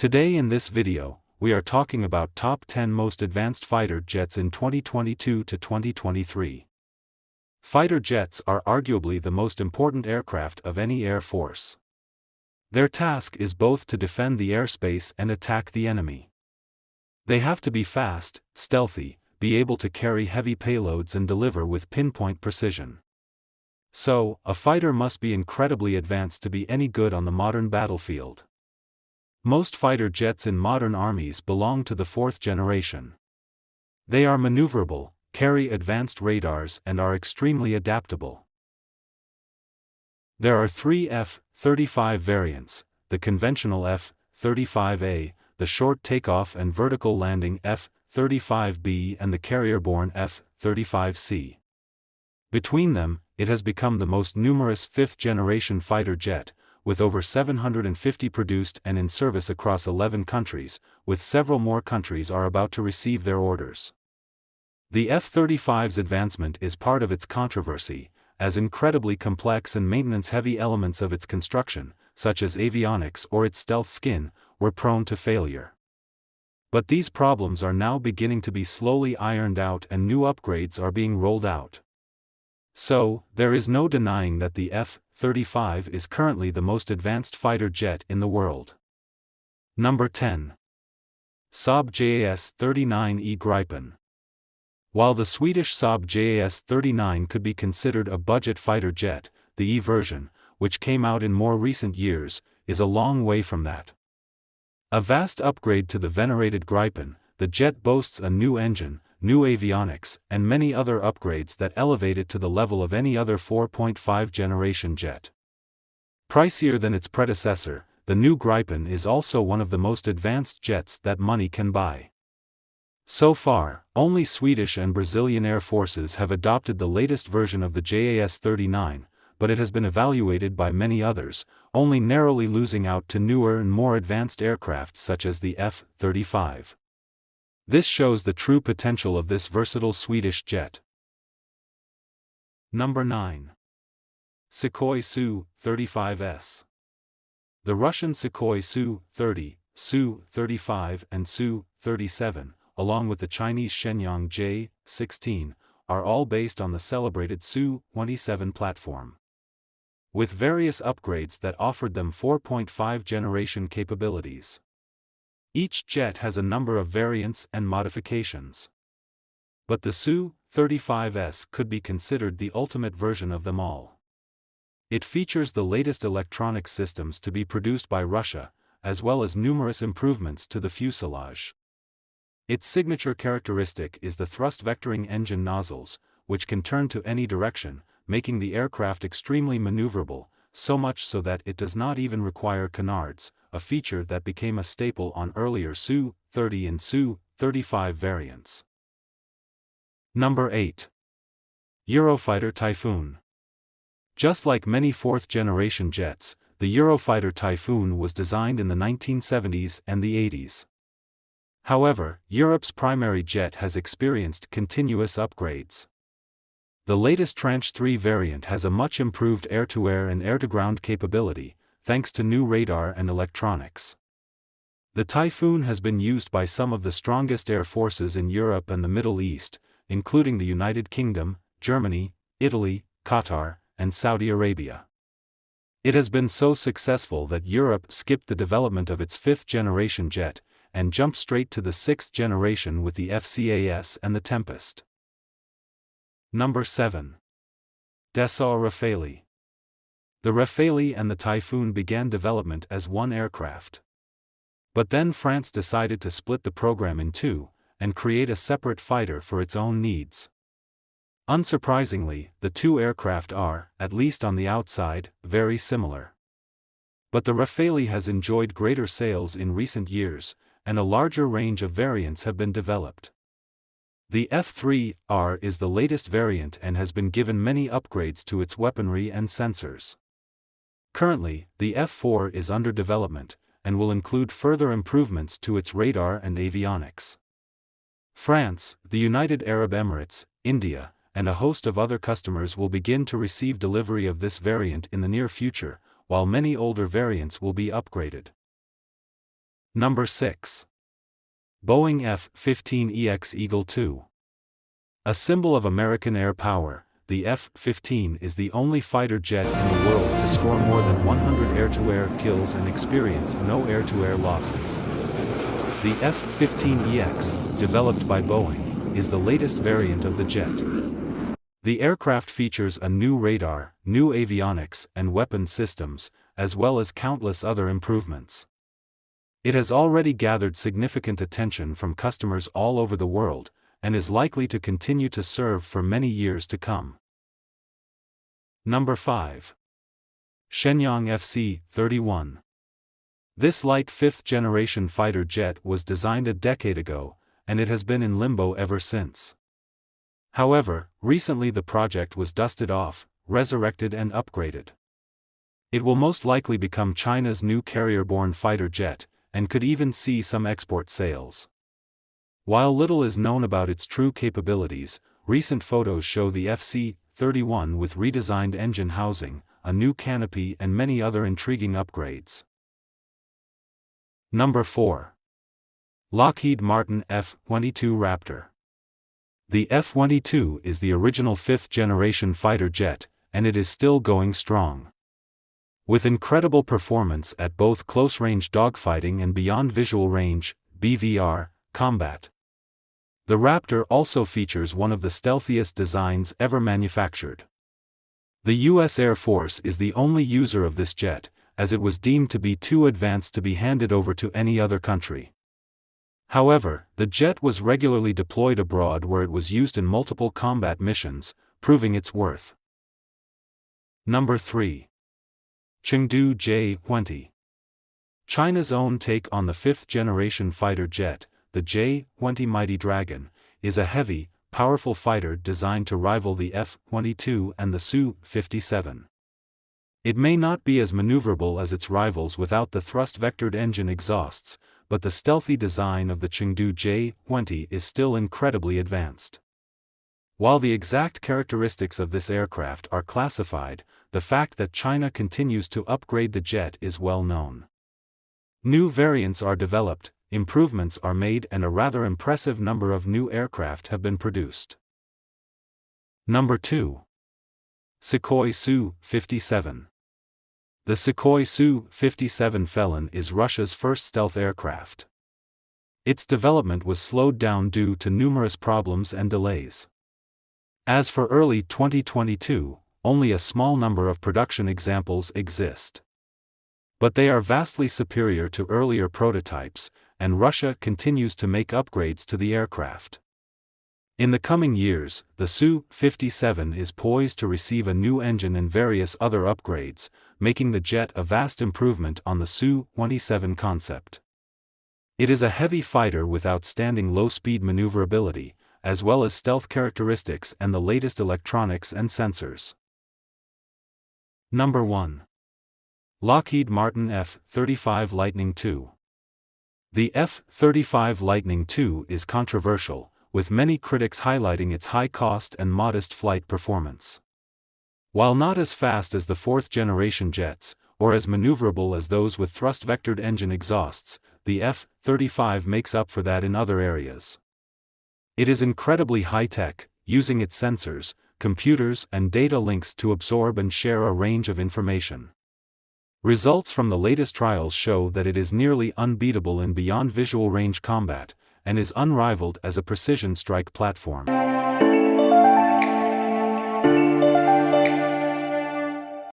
Today in this video, we are talking about top 10 most advanced fighter jets in 2022 to 2023. Fighter jets are arguably the most important aircraft of any air force. Their task is both to defend the airspace and attack the enemy. They have to be fast, stealthy, be able to carry heavy payloads and deliver with pinpoint precision. So, a fighter must be incredibly advanced to be any good on the modern battlefield. Most fighter jets in modern armies belong to the fourth generation. They are maneuverable, carry advanced radars and are extremely adaptable. There are three F-35 variants: the conventional F-35A, the short takeoff and vertical landing F-35B and the carrier-borne F-35C. Between them, it has become the most numerous fifth-generation fighter jet, with over 750 produced and in service across 11 countries, with several more countries are about to receive their orders. The F-35's advancement is part of its controversy, as incredibly complex and maintenance-heavy elements of its construction, such as avionics or its stealth skin, were prone to failure. But these problems are now beginning to be slowly ironed out and new upgrades are being rolled out. So, there is no denying that the F-35 is currently the most advanced fighter jet in the world. Number 10. Saab JAS-39E Gripen. While the Swedish Saab JAS-39 could be considered a budget fighter jet, the E version, which came out in more recent years, is a long way from that. A vast upgrade to the venerated Gripen, the jet boasts a new engine, new avionics, and many other upgrades that elevate it to the level of any other 4.5 generation jet. Pricier than its predecessor, the new Gripen is also one of the most advanced jets that money can buy. So far, only Swedish and Brazilian air forces have adopted the latest version of the JAS-39, but it has been evaluated by many others, only narrowly losing out to newer and more advanced aircraft such as the F-35. This shows the true potential of this versatile Swedish jet. Number 9. Sukhoi Su-35S. The Russian Sukhoi Su-30, Su-35 and Su-37, along with the Chinese Shenyang J-16, are all based on the celebrated Su-27 platform, with various upgrades that offered them 4.5 generation capabilities. Each jet has a number of variants and modifications. But the Su-35S could be considered the ultimate version of them all. It features the latest electronic systems to be produced by Russia, as well as numerous improvements to the fuselage. Its signature characteristic is the thrust-vectoring engine nozzles, which can turn to any direction, making the aircraft extremely maneuverable, so much so that it does not even require canards, a feature that became a staple on earlier Su-30 and Su-35 variants. Number 8. Eurofighter Typhoon. Just like many fourth-generation jets, the Eurofighter Typhoon was designed in the 1970s and the 80s. However, Europe's primary jet has experienced continuous upgrades. The latest Tranche 3 variant has a much improved air-to-air and air-to-ground capability, thanks to new radar and electronics. The Typhoon has been used by some of the strongest air forces in Europe and the Middle East, including the United Kingdom, Germany, Italy, Qatar, and Saudi Arabia. It has been so successful that Europe skipped the development of its fifth-generation jet, and jumped straight to the sixth generation with the FCAS and the Tempest. Number 7. Dassault Rafale. The Rafale and the Typhoon began development as one aircraft. But then France decided to split the program in two, and create a separate fighter for its own needs. Unsurprisingly, the two aircraft are, at least on the outside, very similar. But the Rafale has enjoyed greater sales in recent years, and a larger range of variants have been developed. The F-3R is the latest variant and has been given many upgrades to its weaponry and sensors. Currently, the F-4 is under development, and will include further improvements to its radar and avionics. France, the United Arab Emirates, India, and a host of other customers will begin to receive delivery of this variant in the near future, while many older variants will be upgraded. Number 6. Boeing F-15EX Eagle II. A symbol of American air power, the F-15 is the only fighter jet in the world to score more than 100 air-to-air kills and experience no air-to-air losses. The F-15EX, developed by Boeing, is the latest variant of the jet. The aircraft features a new radar, new avionics and weapon systems, as well as countless other improvements. It has already gathered significant attention from customers all over the world, and is likely to continue to serve for many years to come. Number 5. Shenyang FC-31. This light fifth-generation fighter jet was designed a decade ago, and it has been in limbo ever since. However, recently the project was dusted off, resurrected and upgraded. It will most likely become China's new carrier-borne fighter jet, and could even see some export sales. While little is known about its true capabilities, recent photos show the FC-31 with redesigned engine housing, a new canopy and many other intriguing upgrades. Number 4. Lockheed Martin F-22 Raptor. The F-22 is the original fifth-generation fighter jet, and it is still going strong. With incredible performance at both close-range dogfighting and beyond visual range (BVR) combat. The Raptor also features one of the stealthiest designs ever manufactured. The U.S. Air Force is the only user of this jet, as it was deemed to be too advanced to be handed over to any other country. However, the jet was regularly deployed abroad where it was used in multiple combat missions, proving its worth. Number 3. Chengdu J-20. China's own take on the fifth-generation fighter jet, the J-20 Mighty Dragon, is a heavy, powerful fighter designed to rival the F-22 and the Su-57. It may not be as maneuverable as its rivals without the thrust-vectored engine exhausts, but the stealthy design of the Chengdu J-20 is still incredibly advanced. While the exact characteristics of this aircraft are classified, the fact that China continues to upgrade the jet is well known. New variants are developed, improvements are made and a rather impressive number of new aircraft have been produced. Number 2. Sukhoi Su-57. The Sukhoi Su-57 Felon is Russia's first stealth aircraft. Its development was slowed down due to numerous problems and delays. As for early 2022, only a small number of production examples exist. But they are vastly superior to earlier prototypes, and Russia continues to make upgrades to the aircraft. In the coming years, the Su-57 is poised to receive a new engine and various other upgrades, making the jet a vast improvement on the Su-27 concept. It is a heavy fighter with outstanding low-speed maneuverability, as well as stealth characteristics and the latest electronics and sensors. Number 1. Lockheed Martin F-35 Lightning II. The F-35 Lightning II is controversial, with many critics highlighting its high cost and modest flight performance. While not as fast as the fourth-generation jets, or as maneuverable as those with thrust-vectored engine exhausts, the F-35 makes up for that in other areas. It is incredibly high-tech, using its sensors, computers and data links to absorb and share a range of information. Results from the latest trials show that it is nearly unbeatable in beyond visual range combat, and is unrivaled as a precision strike platform.